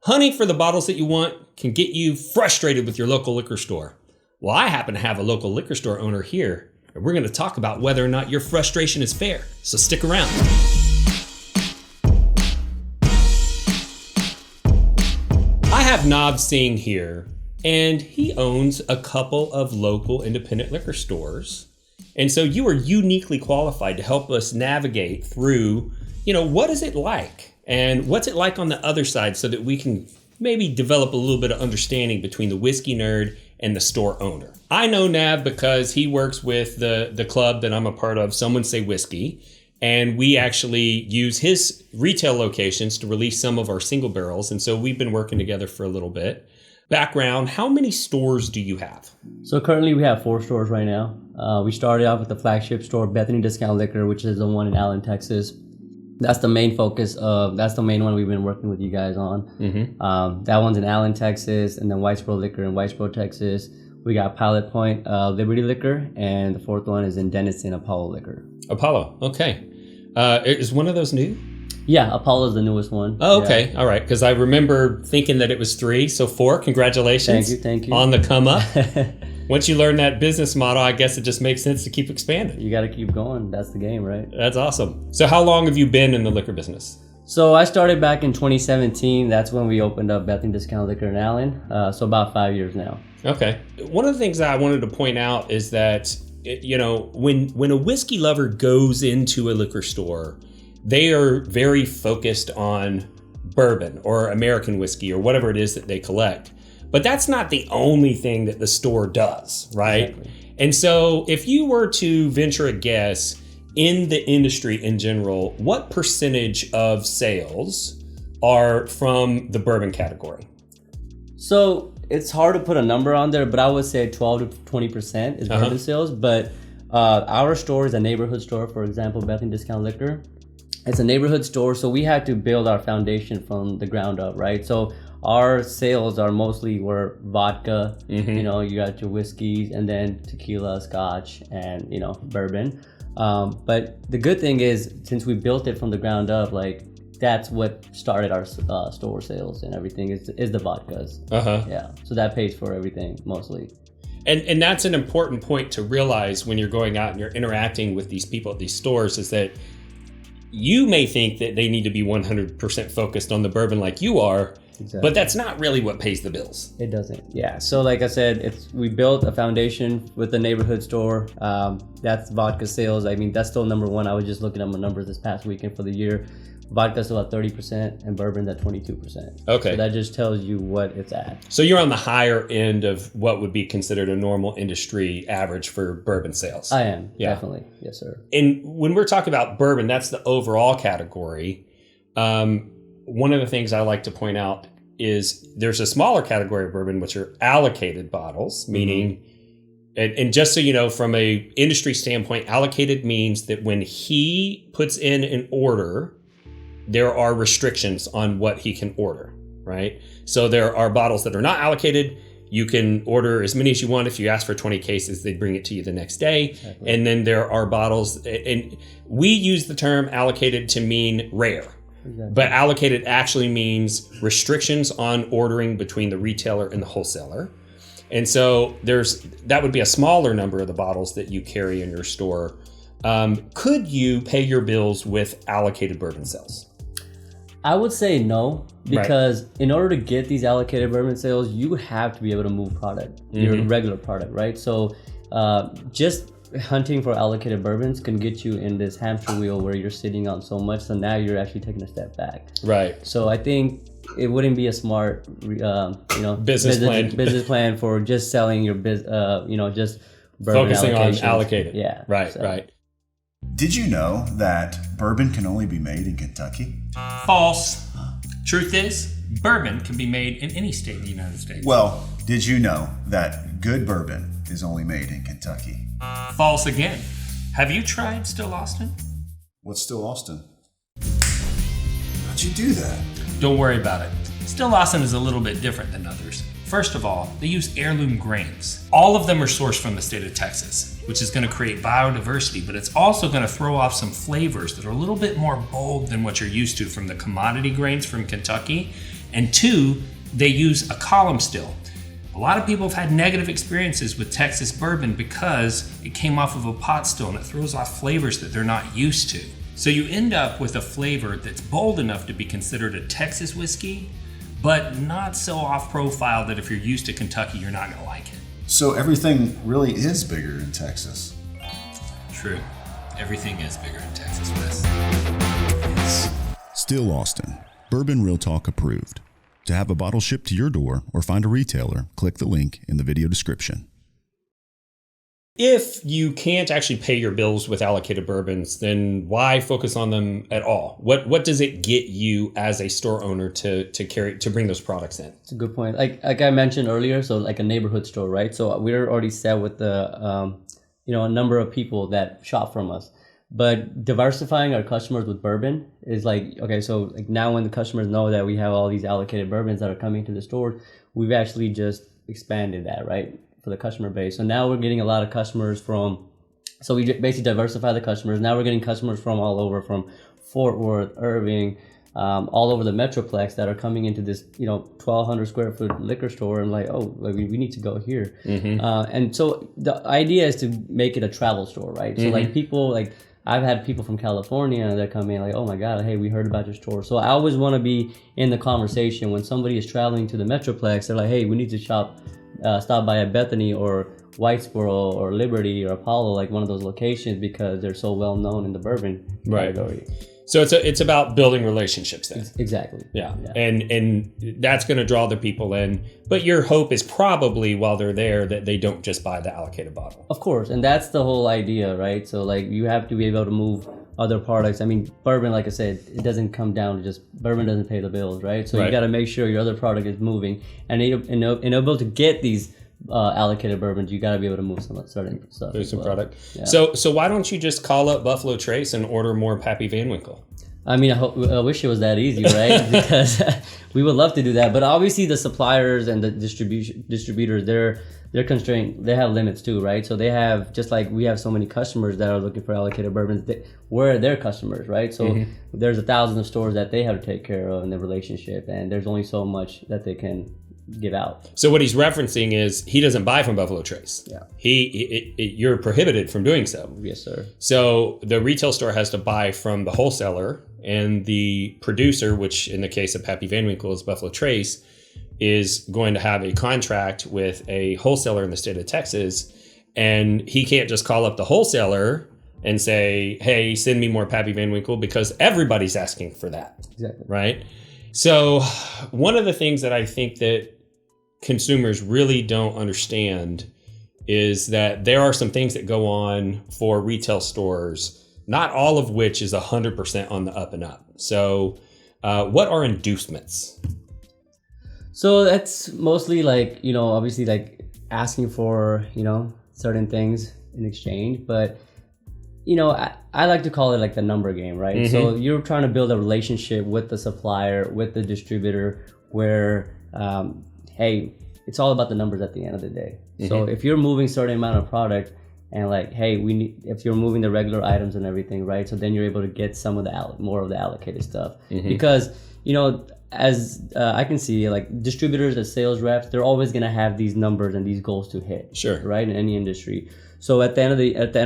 Hunting for the bottles that you want can get you frustrated with your local liquor store. Well, I happen to have a local liquor store owner here, and we're going to talk about whether or not your frustration is fair. So stick around. I have Nav Singh here, and he owns a couple of local independent liquor stores. And so you are uniquely qualified to help us navigate through, what is it like? And what's it like on the other side so that we can maybe develop a little bit of understanding between the whiskey nerd and the store owner. I know Nav because he works with the club that I'm a part of, Someone Say Whiskey, and we actually use his retail locations to release some of our single barrels. And so we've been working together for a little bit. Background, how many stores do you have? So currently we have 4 stores right now. We started off with the flagship store, Bethany Discount Liquor, which is the one in Allen, Texas. That's the main that's the main one we've been working with you guys on. Mm-hmm. That one's in Allen, Texas, and then Whitesboro Liquor in Whitesboro, Texas. We got Pilot Point, Liberty Liquor, and the 4th one is in Denison, Apollo Liquor. Apollo, okay. Is one of those new? Yeah, Apollo's the newest one. Oh, okay, yeah. All right, because I remember thinking that it was 3, so 4, congratulations. Thank you. On the come up. Once you learn that business model, I guess it just makes sense to keep expanding. You got to keep going. That's the game, right? That's awesome. So how long have you been in the liquor business? So I started back in 2017. That's when we opened up Bethany Discount Liquor in Allen. So about 5 years now. Okay. One of the things that I wanted to point out is that, when a whiskey lover goes into a liquor store, they are very focused on bourbon or American whiskey or whatever it is that they collect. But that's not the only thing that the store does, right? Exactly. And so if you were to venture a guess in the industry in general, what percentage of sales are from the bourbon category? So it's hard to put a number on there, but I would say 12 to 20% is bourbon sales. But our store is a neighborhood store, for example, Bethany Discount Liquor. It's a neighborhood store, so we had to build our foundation from the ground up, right? So our sales are mostly vodka, you got your whiskeys, and then tequila, scotch, and, bourbon. But the good thing is, since we built it from the ground up, that's what started our store sales and everything is the vodkas. Yeah, so that pays for everything mostly. And that's an important point to realize when you're going out and you're interacting with these people at these stores, is that you may think that they need to be 100% focused on the bourbon like you are. Exactly. But that's not really what pays the bills. It doesn't. Yeah. So like I said, we built a foundation with the neighborhood store. That's vodka sales. I mean, that's still number 1. I was just looking at my numbers this past weekend for the year. Vodka's still at 30% and bourbon's at 22%. Okay. So that just tells you what it's at. So you're on the higher end of what would be considered a normal industry average for bourbon sales. I am. Yeah. Definitely. Yes, sir. And when we're talking about bourbon, that's the overall category. One of the things I like to point out is there's a smaller category of bourbon, which are allocated bottles, meaning, and just so you know, from a industry standpoint, allocated means that when he puts in an order, there are restrictions on what he can order, right? So there are bottles that are not allocated. You can order as many as you want. If you ask for 20 cases, they bring it to you the next day. Exactly. And then there are bottles, and we use the term allocated to mean rare. Exactly. But allocated actually means restrictions on ordering between the retailer and the wholesaler. And so that would be a smaller number of the bottles that you carry in your store. Could you pay your bills with allocated bourbon sales? I would say no, because in order to get these allocated bourbon sales, you have to be able to move product, your regular product, right? So just hunting for allocated bourbons can get you in this hamster wheel where you're sitting on so much. So now you're actually taking a step back. Right. So I think it wouldn't be a smart, business plan for just selling your just bourbon focusing on allocated. Yeah. Right. So. Right. Did you know that bourbon can only be made in Kentucky? False. Truth is, bourbon can be made in any state in the United States. Well, did you know that good bourbon is only made in Kentucky? False again. Have you tried Still Austin? What's Still Austin? How'd you do that? Don't worry about it. Still Austin is a little bit different than others. First of all, they use heirloom grains. All of them are sourced from the state of Texas, which is going to create biodiversity, but it's also going to throw off some flavors that are a little bit more bold than what you're used to from the commodity grains from Kentucky. And 2, they use a column still. A lot of people have had negative experiences with Texas bourbon because it came off of a pot still and it throws off flavors that they're not used to. So you end up with a flavor that's bold enough to be considered a Texas whiskey, but not so off profile that if you're used to Kentucky, you're not gonna like it. So everything really is bigger in Texas. True. Everything is bigger in Texas, Wes. Still Austin. Bourbon Real Talk approved. To have a bottle shipped to your door or find a retailer, click the link in the video description. If you can't actually pay your bills with allocated bourbons, then why focus on them at all? What does it get you as a store owner to bring those products in? It's a good point. Like I mentioned earlier, so like a neighborhood store, right? So we're already set with the a number of people that shop from us. But diversifying our customers with bourbon is like, okay, so like now when the customers know that we have all these allocated bourbons that are coming to the store, we've actually just expanded that, right, for the customer base. So now we're getting a lot of customers so we basically diversify the customers. Now we're getting customers from all over, from Fort Worth, Irving, all over the Metroplex that are coming into this, 1,200 square foot liquor store and like, oh, like we need to go here. Mm-hmm. And so the idea is to make it a travel store, right? So like people like, I've had people from California that come in like, oh my God, hey, we heard about your store. So I always want to be in the conversation when somebody is traveling to the Metroplex. They're like, hey, we need to stop by at Bethany or Whitesboro or Liberty or Apollo, like one of those locations, because they're so well known in the bourbon category. So it's about building relationships then. Exactly. Yeah. And that's going to draw the people in. But your hope is probably while they're there that they don't just buy the allocated bottle. Of course. And that's the whole idea, right? So like you have to be able to move other products. I mean, bourbon, like I said, it doesn't come down to just bourbon doesn't pay the bills, right? So you got to make sure your other product is moving. And in able to get these allocated bourbons, you got to be able to move some certain stuff. There's some well. product. Yeah. So why don't you just call up Buffalo Trace and order more Pappy Van Winkle? I mean, I wish it was that easy, right? Because we would love to do that, but obviously the suppliers and the distributors, they're constrained. They have limits too, right? So they have, just like we have so many customers that are looking for allocated bourbons. We're their customers, right? So there's 1,000 of stores that they have to take care of in the relationship, and there's only so much that they can give out. So what he's referencing is he doesn't buy from Buffalo Trace. Yeah. You're prohibited from doing so. Yes, sir. So the retail store has to buy from the wholesaler, and the producer, which in the case of Pappy Van Winkle is Buffalo Trace, is going to have a contract with a wholesaler in the state of Texas, and he can't just call up the wholesaler and say, hey, send me more Pappy Van Winkle, because everybody's asking for that. Exactly. Right? So one of the things that I think that consumers really don't understand is that there are some things that go on for retail stores, not all of which is 100% on the up and up. So what are inducements? So that's mostly like, obviously like asking for, certain things in exchange. But, I like to call it like the number game, right? Mm-hmm. So you're trying to build a relationship with the supplier, with the distributor, where, hey, it's all about the numbers at the end of the day. Mm-hmm. So if you're moving a certain amount of product and like, hey, if you're moving the regular items and everything, right? So then you're able to get some of the more of the allocated stuff. Mm-hmm. Because, as I can see, like distributors as sales reps, they're always going to have these numbers and these goals to hit. Sure. Right? In any industry. So at the end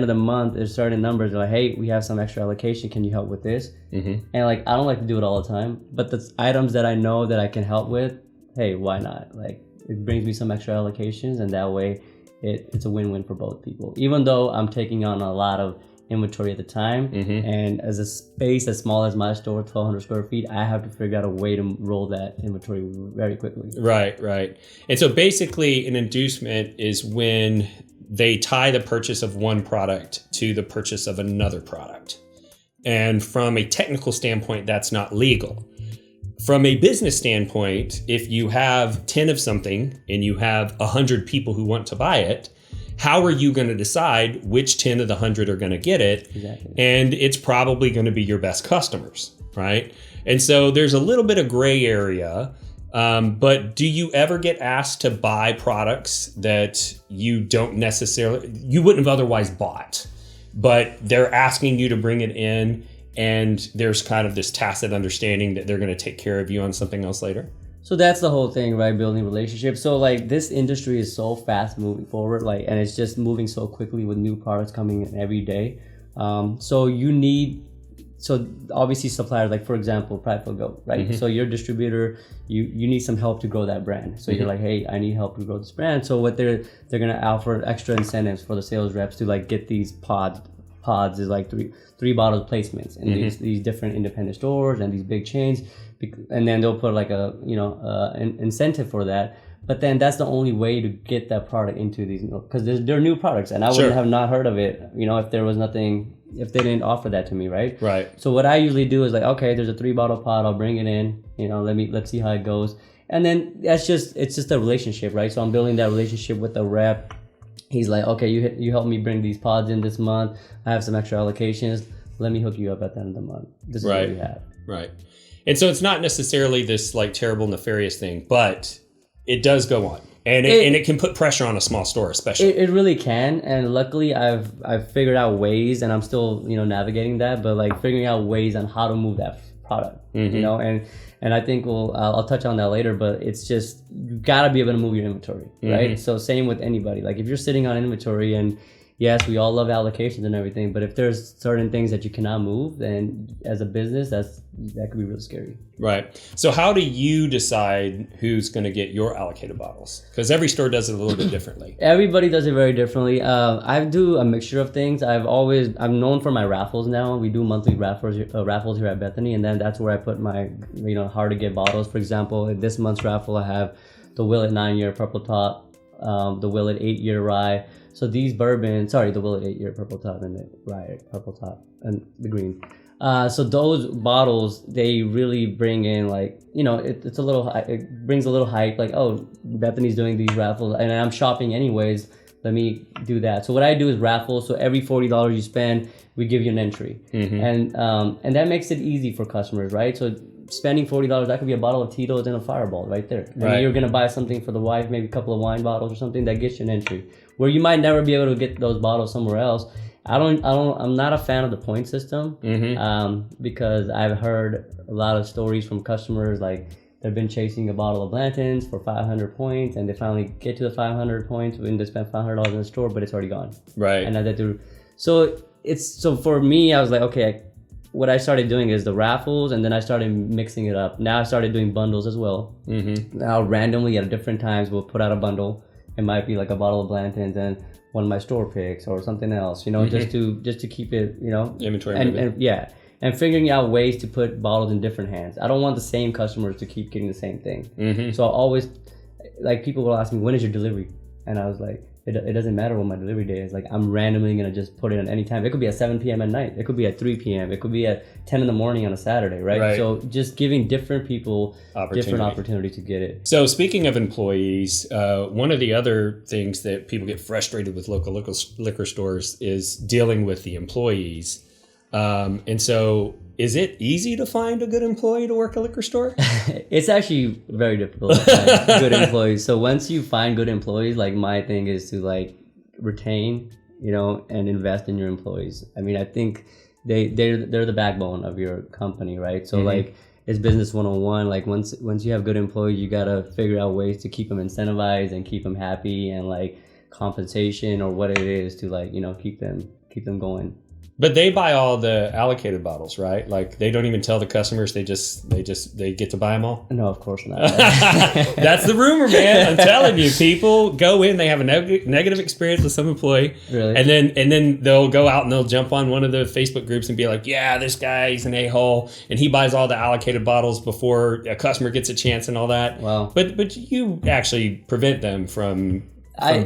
of the month, there's certain numbers like, hey, we have some extra allocation. Can you help with this? Mm-hmm. And like, I don't like to do it all the time, but the items that I know that I can help with, hey, why not? Like, it brings me some extra allocations, and that way it's a win-win for both people. Even though I'm taking on a lot of inventory at the time, mm-hmm. and as a space as small as my store, 1,200 square feet, I have to figure out a way to roll that inventory very quickly. Right. And so basically an inducement is when they tie the purchase of one product to the purchase of another product. And from a technical standpoint, that's not legal. From a business standpoint, if you have 10 of something and you have 100 people who want to buy it, how are you going to decide which 10 of the 100 are going to get it? Exactly. And it's probably going to be your best customers, right? And so there's a little bit of gray area, but do you ever get asked to buy products that you wouldn't have otherwise bought, but they're asking you to bring it in, and there's kind of this tacit understanding that they're going to take care of you on something else later? So that's the whole thing, right? Building relationships. So like this industry is so fast moving forward, like, and it's just moving so quickly with new products coming in every day. So obviously suppliers, like for example, Prideful Goat, right? Mm-hmm. So your distributor, you need some help to grow that brand. So you're like, hey, I need help to grow this brand. So what they're gonna offer extra incentives for the sales reps to like get these pods is like three bottle placements in these different independent stores and these big chains, and then they'll put like a an incentive for that. But then that's the only way to get that product into these, because they're new products, and I wouldn't have not heard of it, if there was nothing, if they didn't offer that to me, right? Right. So what I usually do is like, okay, there's a 3-bottle pod, I'll bring it in, let's see how it goes, and then it's just a relationship, right? So I'm building that relationship with the rep. He's like, okay, you help me bring these pods in this month. I have some extra allocations. Let me hook you up at the end of the month. This is what we have. Right. And so it's not necessarily this like terrible nefarious thing, but it does go on, and it can put pressure on a small store, especially. It really can, and luckily I've figured out ways, and I'm still navigating that, but like figuring out ways on how to move that product, and I think I'll touch on that later. But it's just, you gotta be able to move your inventory, right? So same with anybody. Like if you're sitting on inventory, and yes, we all love allocations and everything, but if there's certain things that you cannot move, then as a business, that could be real scary. Right. So how do you decide who's going to get your allocated bottles? Because every store does it a little bit differently. Everybody does it very differently. I do a mixture of things. I'm known for my raffles now. We do monthly raffles here at Bethany, and then that's where I put my hard to get bottles. For example, in this month's raffle, I have the Willet 9-year Purple Top, the Willet 8-year Rye. So these bourbons, the Willet 8-year Purple Top and the Rye Purple Top and the green. So those bottles, they really bring in it's a little, it brings a little hype, like, oh, Bethany's doing these raffles and I'm shopping anyways, let me do that. So what I do is raffles. So every $40 you spend, we give you an entry. And that makes it easy for customers, right? So spending $40, that could be a bottle of Tito's and a Fireball right there. Right. You're going to buy something for the wife, maybe a couple of wine bottles or something, that gets you an entry. Where you might never be able to get those bottles somewhere else. I'm not a fan of the point system, because I've heard a lot of stories from customers, like they've been chasing a bottle of Blantons for 500 points, and they finally get to the 500 points when they spend $500 in the store, but it's already gone. Right. And that so for me, I was like, okay, what I started doing is the raffles, and then I started mixing it up. Now I started doing bundles as well. Now randomly at different times we'll put out a bundle. It might be like a bottle of Blantons and one of my store picks or something else, just to keep it, inventory and figuring out ways to put bottles in different hands. I don't want the same customers to keep getting the same thing. So I always, like, people will ask me, when is your delivery? And I was like, it doesn't matter what my delivery day is. Like, I'm randomly going to just put it at any time. It could be at 7 p.m. at night. It could be at 3 p.m. It could be at 10 in the morning on a Saturday, right? So just giving different people different opportunity to get it. So speaking of employees, one of the other things that people get frustrated with local liquor stores is dealing with the employees. And so is it easy to find a good employee to work a liquor store? It's actually very difficult to find good employees. So once you find good employees, like, my thing is to like retain, and invest in your employees. I mean, I think they're the backbone of your company, right? So like, it's business 101. Like once you have good employees, you gotta figure out ways to keep them incentivized and keep them happy, and like compensation or what it is to like, keep them going. But they buy all the allocated bottles, right? Like, they don't even tell the customers. They get to buy them all. No, of course not. That's the rumor, man. I'm telling you, people go in, they have a negative experience with some employee, really, and then they'll go out and they'll jump on one of the Facebook groups and be like, "Yeah, this guy's an a-hole, and he buys all the allocated bottles before a customer gets a chance and all that." Wow. But you actually prevent them from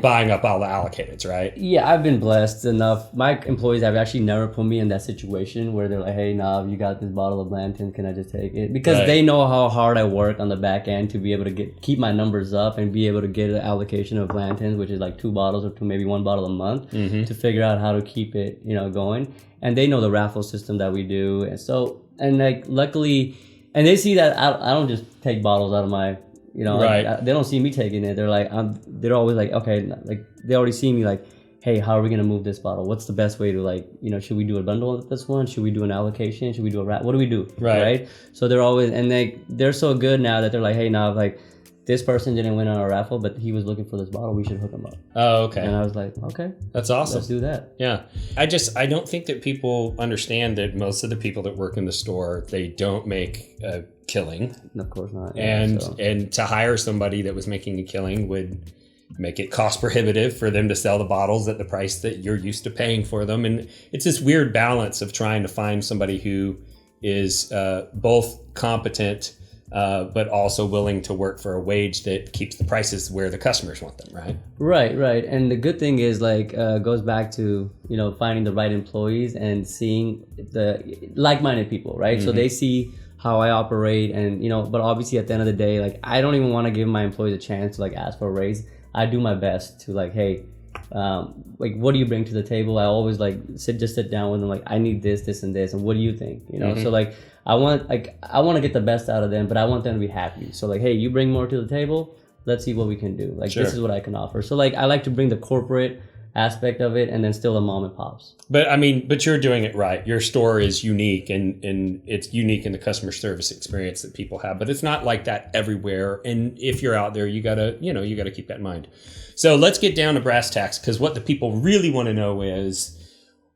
buying up all the allocateds, right? Yeah, I've been blessed enough. My employees have actually never put me in that situation where they're like, hey, Nav, you got this bottle of Blantons, can I just take it? Because they know how hard I work on the back end to be able to keep my numbers up and be able to get an allocation of Blantons, which is like 2 bottles or maybe 1 bottle a month, to figure out how to keep it, going. And they know the raffle system that we do. And so, and like, luckily, and they see that I don't just take bottles out of my, they don't see me taking it. They're like, they're always like, okay, like they already see me like, hey, how are we going to move this bottle? What's the best way to, like, you know, should we do a bundle with this one? Should we do an allocation? Should we do a wrap? What do we do? Right. So they're always, and they're so good now that they're like, hey, now, like, this person didn't win on a raffle, but he was looking for this bottle. We should hook him up. Oh, okay. And I was like, okay. That's awesome. Let's do that. Yeah. I don't think that people understand that most of the people that work in the store, they don't make a killing. Of course not. And to hire somebody that was making a killing would make it cost prohibitive for them to sell the bottles at the price that you're used to paying for them. And it's this weird balance of trying to find somebody who is both competent but also willing to work for a wage that keeps the prices where the customers want them, right? Right. And the good thing is, like, goes back to, you know, finding the right employees and seeing the like-minded people, right? So they see how I operate, and, you know, but obviously at the end of the day, like, I don't even want to give my employees a chance to, like, ask for a raise. I do my best to, like, hey, like, what do you bring to the table? I always, like, sit down with them, like, I need this and this, and what do you think? You know, so, like, I want to get the best out of them, but I want them to be happy. So, like, hey, you bring more to the table, let's see what we can do. Like, This is what I can offer. So, like, I like to bring the corporate aspect of it, and then still the mom and pops. But I mean, but you're doing it right. Your store is unique, and it's unique in the customer service experience that people have. But it's not like that everywhere. And if you're out there, you gotta keep that in mind. So let's get down to brass tacks, because what the people really want to know is,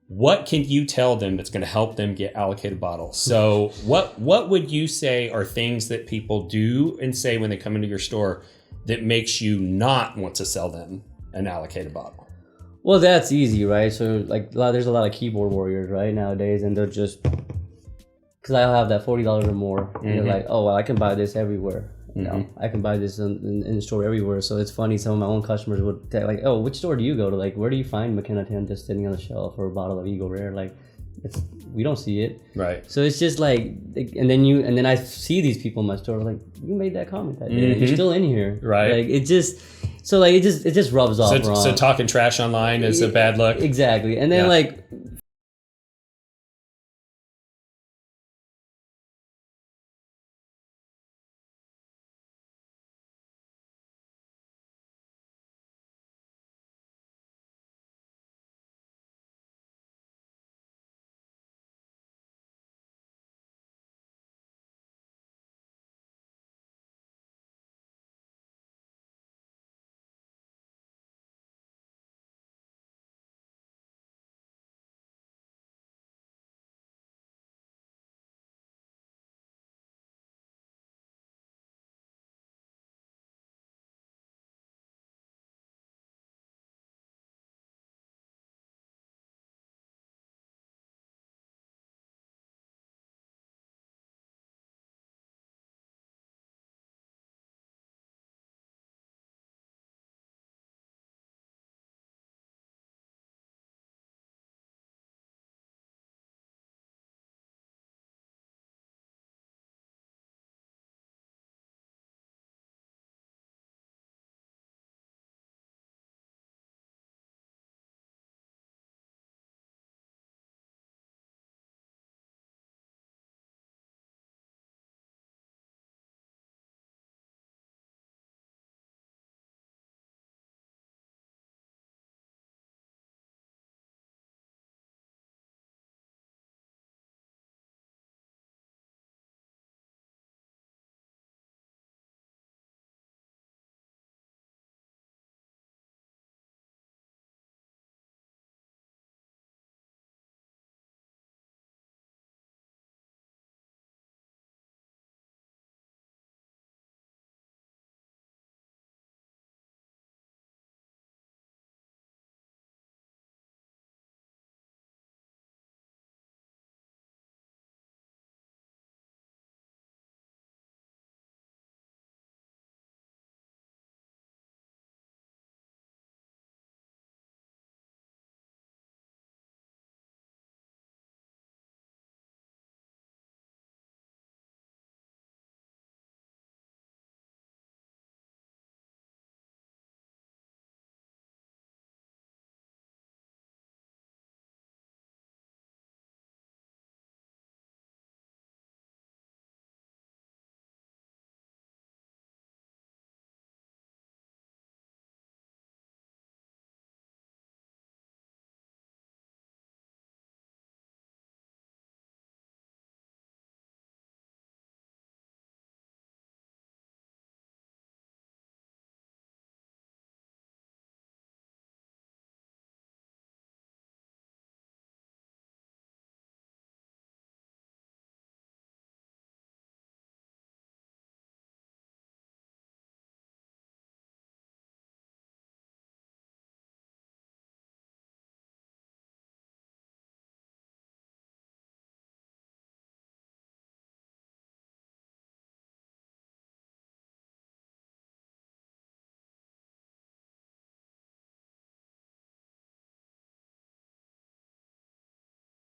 what can you tell them that's going to help them get allocated bottles? So what would you say are things that people do and say when they come into your store that makes you not want to sell them an allocated bottle? Well, that's easy, right? So, like, there's a lot of keyboard warriors, right, nowadays, and they're just, because I'll have that $40 or more, and they're like, oh, well, I can buy this everywhere. You know, I can buy this in the store everywhere. So it's funny, some of my own customers would tell, like, oh, which store do you go to? Like, where do you find McKenna 10 just sitting on the shelf, or a bottle of Eagle Rare? Like, we don't see it. Right. So it's just like, and then I see these people in my store, like, you made that comment that day, and you're still in here. Right. Like, it just rubs off wrong. So talking trash online is a bad look. Exactly. And then like